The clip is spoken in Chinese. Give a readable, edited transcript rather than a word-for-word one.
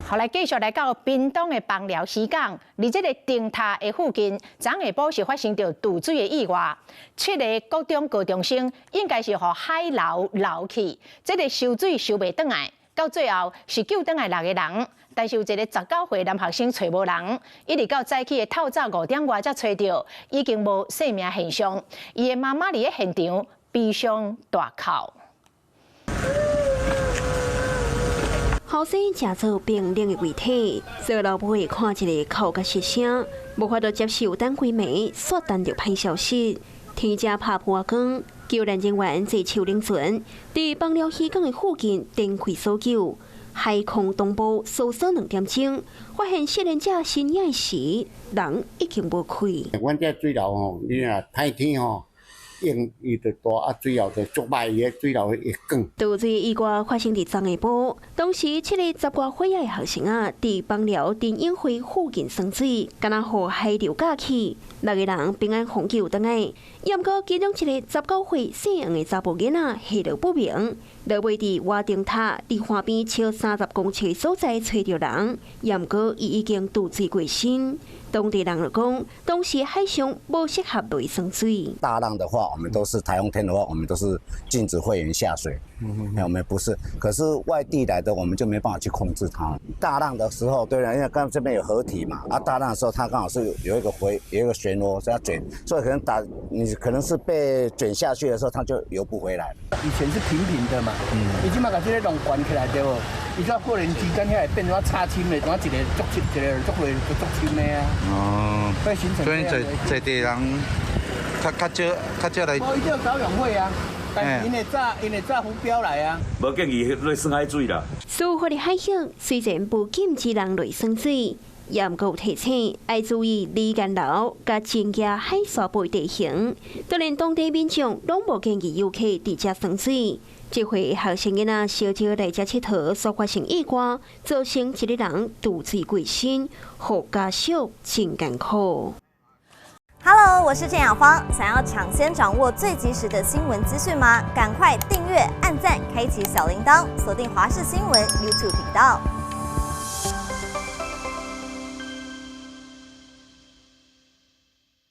后来继续来到屏东的枋寮渔港，伫这个灯塔的附近，昨下晡是发生着渡水的意外，7个国中高中生应该是互海流去，这个收水收袂倒来，到最后是救倒来6个人，但是有一个19岁男学生找无人，一直到早起的透早5点外才找到，已经无生命现象，伊的妈妈伫咧现场悲伤大哭。 后生正做冰冷的遗体，做老母的看一个哭甲失声，无法度接受等几暝煞等着歹消息。天正拍破光，救援人员坐树林船，伫枋寮渔港的附近展开搜救。海空东部搜索2点钟，发现失联者身影时，人已经无开。阮这水流吼，你若太天吼。 因伊就大水流就足歹，伊个水流会降。渡水意外发生伫昨下晡，当时7个10外岁仔的学生啊，伫枋寮电影会附近耍水，敢若互海流架起，6个人平安获救倒来。毋过其中一个19岁姓杨的查甫囡仔下落不明，落尾伫瓦顶塔伫岸边超30公尺所在找到人，毋过伊已经渡水过身。 当地人就讲，当时海上不适合落耍水。大浪的话，我们都是台风天的话，我们都是禁止会员下水。我们不是，可是外地来的，我们就没办法去控制它。大浪的时候，对了，因为刚刚这边有河体嘛，大浪的时候，它刚好是有一个漩涡，所以它卷，所以可能你可能是被卷下去的时候，它就游不回来。以前是平平的嘛，伊即马把这个弄悬起来对不？伊说过年之间遐会变怎插深的，怎一个足深，一个足累足深的啊。哦，会形成这样的。所以地人较少来。哦，伊就早泳会啊，但是因会炸浮标来啊。无建议落耍海水啦。苏活的海域虽然不禁止人落耍水，也毋过有提醒要注意离岸流，甲增加海沙背地形。当然，当地民众拢无建议游客伫遮耍水。 这回学生囡仔小少来遮佚佗，所发生意外，造成一个人渡水过身，互家属真艰苦。Hello， 我是郑雅芳。想要抢先掌握最及时的新闻资讯吗？赶快订阅、按赞、开启小铃铛，锁定华视新闻 YouTube 频道。